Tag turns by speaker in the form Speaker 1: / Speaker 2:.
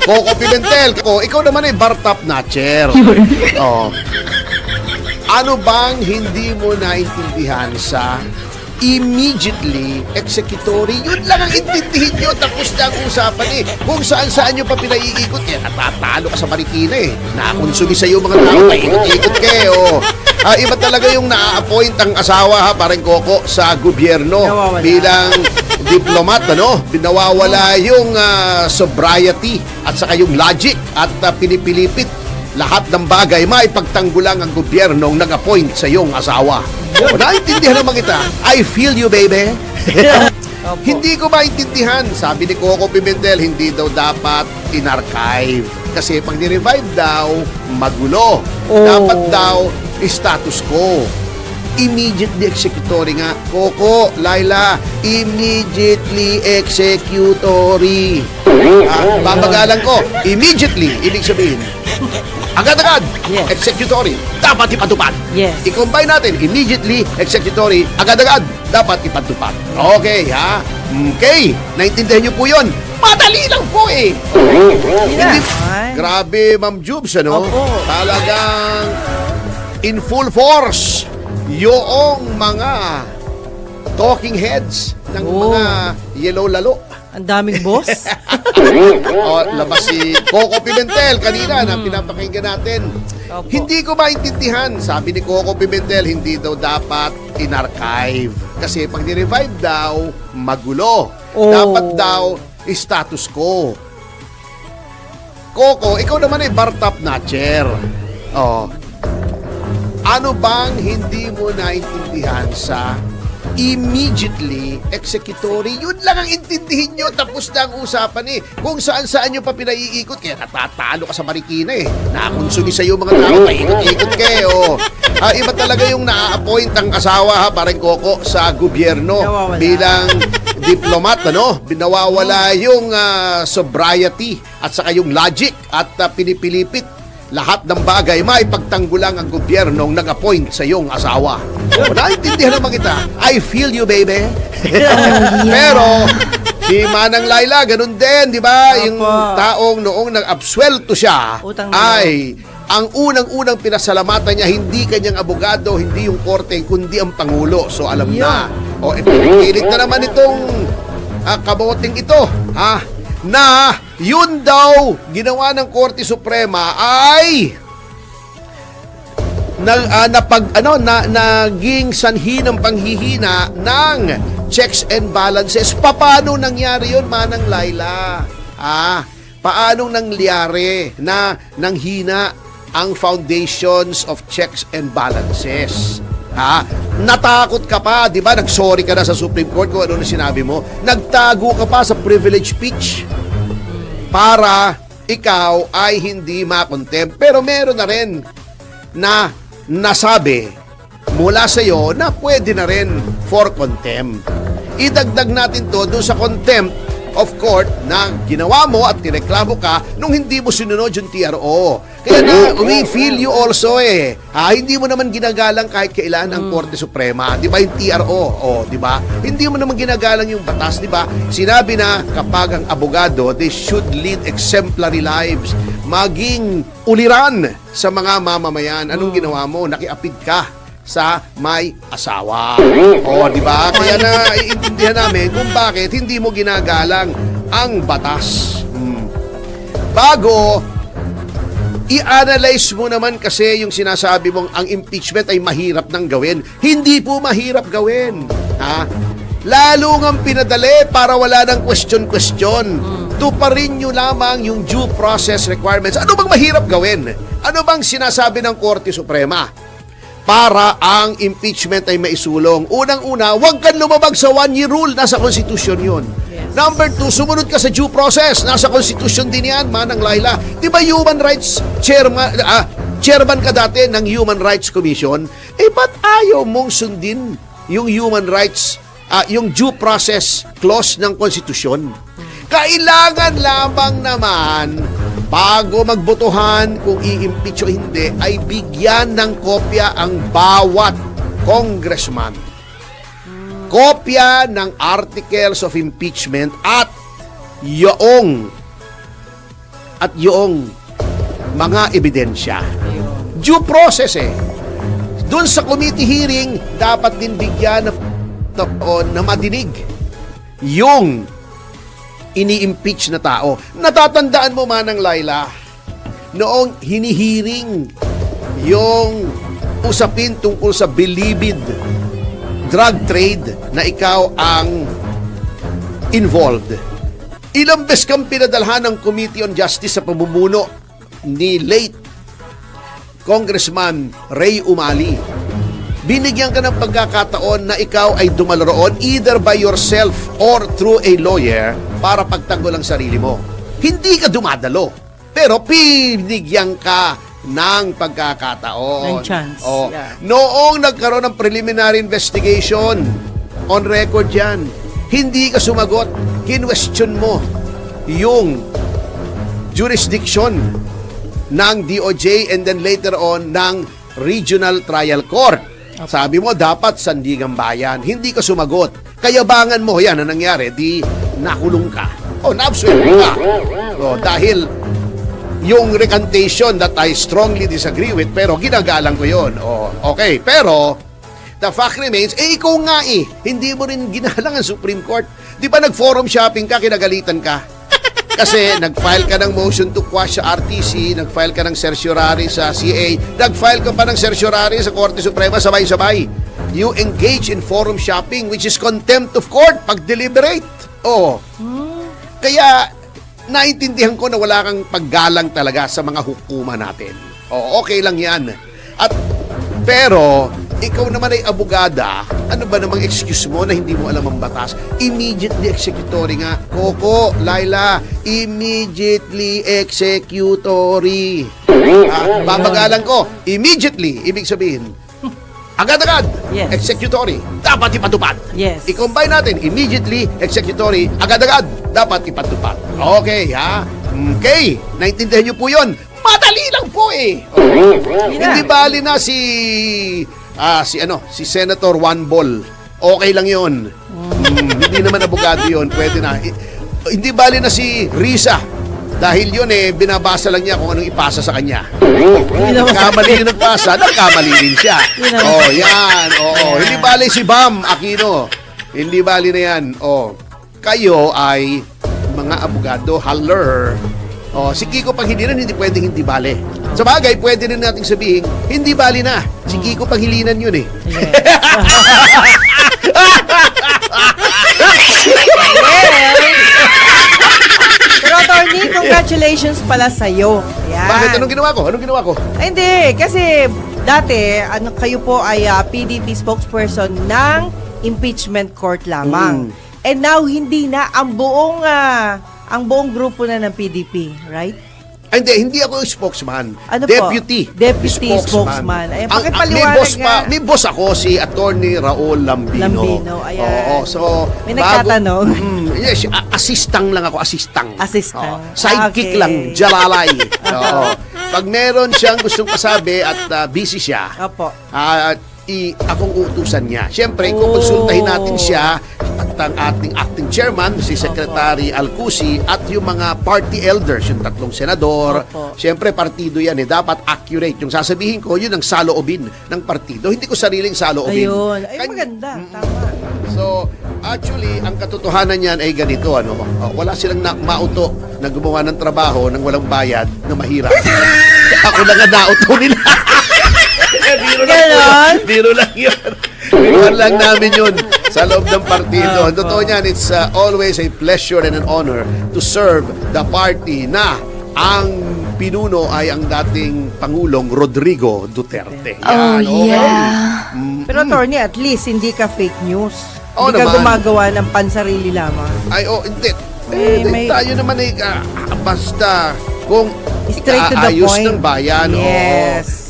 Speaker 1: Coco Pimentel, ikaw naman ay bar top notcher. Oh. Ano bang hindi mo naintindihan sa immediately executory? Yun lang ang intindihin nyo. Tapos na ang usapan eh. Kung saan-saan nyo pa pinaiikot eh. Natatalo ka sa Marikina eh. Nakakonsumi sa'yo mga tao. Paikot-ikot ka eh. Oh. Iba talaga yung na-appoint ang asawa ha, parang Coco, sa gobyerno.
Speaker 2: Nawawala.
Speaker 1: Bilang diplomat, ano? Nawawala yung sobriety at saka yung logic at pinipilipit lahat ng bagay maipagtanggulang ang gobyernong nag-appoint sa iyong asawa. O, naintindihan naman kita. I feel you, baby. Hindi ko maintindihan. Sabi ni Coco Pimentel, hindi daw dapat in-archive. Kasi pag ni-revive daw, magulo. Dapat daw, status quo. Immediately executory nga. Coco, Laila, immediately executory. Babagalan ko. Immediately, ibig sabihin, agad-agad,
Speaker 2: Yes.
Speaker 1: executory, dapat ipatupad.
Speaker 2: Yes.
Speaker 1: I-combine natin, immediately, executory, agad-agad, dapat ipatupad. Okay, ha? Okay, naintindihan niyo po yun. Madali lang po eh. Hindi,
Speaker 2: Ay.
Speaker 1: grabe, Ma'am Jubes, ano?
Speaker 2: Opo.
Speaker 1: Talagang in full force yung mga talking heads ng mga yellow lalo.
Speaker 2: Ang daming boss.
Speaker 1: Labas si Coco Pimentel kanina na pinapakinggan natin.
Speaker 2: Opo.
Speaker 1: Hindi ko maintindihan. Sabi ni Coco Pimentel, hindi daw dapat in-archive. Kasi pag ni-revive daw, magulo. Dapat daw, status quo. Coco, ikaw naman ay bar top notcher. Oh. Ano bang hindi mo naintindihan sa immediately executory? Yun lang ang intindihin nyo. Tapos na ang usapan eh. Kung saan-saan nyo pa pinaiikot, kaya natatalo ka sa Marikina eh. Nakakonsumi sa'yo mga tao. Paikot-ikot ka eh. Oh. Iba talaga yung na-appoint ang asawa ha, parang Coco, sa gobyerno.
Speaker 2: Nawawala.
Speaker 1: Bilang diplomat, ano? Nawawala yung sobriety at saka yung logic at pinipilipit lahat ng bagay maipagtanggulang ang gobyernong nag-appoint sa iyong asawa. O, naintindihan naman kita. I feel you, baby. Pero, si Manang Laila, ganun din, di ba? Yung taong noong nag-absuelto siya,
Speaker 2: Utang na
Speaker 1: ay ang unang-unang pinasalamatan niya, hindi kanyang abogado, hindi yung korte, kundi ang Pangulo. So, alam na. O, pinipilit na naman itong kaboting ito, ha? Na yun daw ginawa ng Korte Suprema ay naging sanhi ng panghihina ng checks and balances. Paano nangyari yun, Manang Laila? Paano nangyari na nanghina ang foundations of checks and balances? Natakot ka pa, di ba? Nag-sorry ka na sa Supreme Court kung ano na sinabi mo. Nagtago ka pa sa privilege speech para ikaw ay hindi makontempt. Pero meron na rin na nasabi mula sa iyo na pwede na rin for contempt. Idagdag natin to doon sa contempt of court na ginawa mo at tireklamo ka nung hindi mo sinunod yung TRO. Kaya na, we feel you also eh. Hindi mo naman ginagalang kahit kailan ang Korte Suprema. Di ba yung TRO? Di ba? Hindi mo naman ginagalang yung batas, di ba? Sinabi na kapag ang abogado, they should lead exemplary lives. Maging uliran sa mga mamamayan. Anong ginawa mo? Nakiapid ka sa may asawa. Di ba? Kaya na iintindihan namin kung bakit hindi mo ginagalang ang batas. Bago i-analyze mo naman kasi yung sinasabi mong ang impeachment ay mahirap nang gawin. Hindi po mahirap gawin. Lalo ngang pinadali para wala ng question-question. Tuparin nyo lamang yung due process requirements. Ano bang mahirap gawin? Ano bang sinasabi ng Korte Suprema para ang impeachment ay maisulong? Unang-una, huwag kang lumabag sa one-year rule. Nasa Constitution yun.
Speaker 2: Yes.
Speaker 1: Number 2, sumunod ka sa due process. Nasa Constitution din yan, Manang Laila. Di ba Human Rights Chairman ka dati ng Human Rights Commission? Ba't ayaw mong sundin yung human rights, yung due process clause ng Constitution? Kailangan lamang naman bago magbotohan kung i-impeach o hindi, ay bigyan ng kopya ang bawat congressman. Kopya ng articles of impeachment at yung at yung mga ebidensya. Due process Doon sa committee hearing, dapat din bigyan na madinig yung ini-impeach na tao. Natatandaan mo, Manang Laila, noong hinihiring yung usapin tungkol sa bilibid drug trade na ikaw ang involved. Ilang beses kang pinadalhan ng Committee on Justice sa pamumuno ni late Congressman Ray Umali. Binigyan ka ng pagkakataon na ikaw ay dumalaroon either by yourself or through a lawyer para pagtanggol ang sarili mo. Hindi ka dumadalo, pero binigyan ka ng pagkakataon.
Speaker 2: Ng chance. Yeah.
Speaker 1: Noong nagkaroon ng preliminary investigation, on record yan, hindi ka sumagot, kinwestiyon mo yung jurisdiction ng DOJ and then later on ng Regional Trial Court. Sabi mo, dapat Sandigan Bayan. Hindi ka sumagot. Kayabangan mo, yan ang nangyari, di nakulong ka. Na-absuelto ka. Dahil yung recantation that I strongly disagree with, pero ginagalang ko yun. Okay, pero the fact remains, ikaw nga hindi mo rin ginalang ang Supreme Court. Di ba nag-forum shopping ka, kinagalitan ka? Kasi nag-file ka ng motion to quash sa RTC, nag-file ka ng certiorari sa CA, nag-file ka pa ng certiorari sa Korte Suprema, sabay-sabay. You engage in forum shopping, which is contempt of court, pag-deliberate. Kaya, naintindihan ko na wala kang paggalang talaga sa mga hukuma natin. Okay lang yan. Pero, ikaw naman ay abogada, ano ba namang excuse mo na hindi mo alam ang batas? Immediately executory nga. Coco, Laila, immediately executory. Babagalan ko, immediately, ibig sabihin, agad-agad,
Speaker 2: yes.
Speaker 1: Executory, dapat ipatupad.
Speaker 2: Yes.
Speaker 1: I-combine natin, immediately, executory, agad-agad, dapat ipatupad. Okay, Okay, naintindihan niyo po yun. Madali lang po Hindi bali na si Senator Juan Bol. Okay lang 'yon. Hindi naman abogado 'yon, pwede na. Hindi bali na si Risa. Dahil 'yun binabasa lang niya kung anong ipasa sa kanya. Nagkamali yung nagpasa, nagkamali din siya. Yan. Hindi bali si Bam Aquino. Hindi bali na 'yan. Kayo ay mga abogado, haller. Si Kiko Panghilinan, hindi pwedeng hindi bale. Sa bagay, pwede rin nating sabihin, hindi bali na. Si Kiko Panghilinan yun
Speaker 2: Yes. Pero attorney, congratulations pala sa'yo. Ayan.
Speaker 1: Bakit? Anong ginawa ko?
Speaker 2: Ay, hindi. Kasi dati, kayo po ay PDP spokesperson ng impeachment court lamang. And now, hindi na ang buong grupo na ng PDP, right?
Speaker 1: Hindi ako spokesman.
Speaker 2: Ano
Speaker 1: Deputy.
Speaker 2: po? Deputy spokesman. Ayan,
Speaker 1: pakipaliwanag may boss ako, si Attorney Raul Lambino.
Speaker 2: Ayan.
Speaker 1: So,
Speaker 2: may nagtatanong.
Speaker 1: Yes, assistant lang ako, assistant. Sidekick
Speaker 2: Okay.
Speaker 1: lang, jalalay. Pag meron siyang gustong pasabi at busy siya,
Speaker 2: Opo.
Speaker 1: akong utusan niya. Siyempre, kukonsultahin natin siya at ang ating acting chairman, si Secretary Alcusi, at yung mga party elders, yung 3 senador. Siyempre, partido yan Dapat accurate. Yung sasabihin ko, yun ang saloobin ng partido. Hindi ko sariling saloobin.
Speaker 2: Ayun. Ay, maganda. Tama.
Speaker 1: So, actually, ang katotohanan niyan ay ganito, wala silang mauto na gumawa ng trabaho ng walang bayad na mahirap. Ako lang ang nauto nila. Biro lang yun. Biro lang namin yun sa loob ng partido. Totoo niyan, it's always a pleasure and an honor to serve the party na ang pinuno ay ang dating Pangulong Rodrigo Duterte.
Speaker 2: Pero attorney, at least hindi ka fake news.
Speaker 1: Oo
Speaker 2: Hindi ka
Speaker 1: naman.
Speaker 2: gumagawa ng pansarili lamang.
Speaker 1: Hindi.
Speaker 2: May-
Speaker 1: Tayo naman basta kung
Speaker 2: Straight to the
Speaker 1: aayos
Speaker 2: point.
Speaker 1: ng bayan.
Speaker 2: Yes.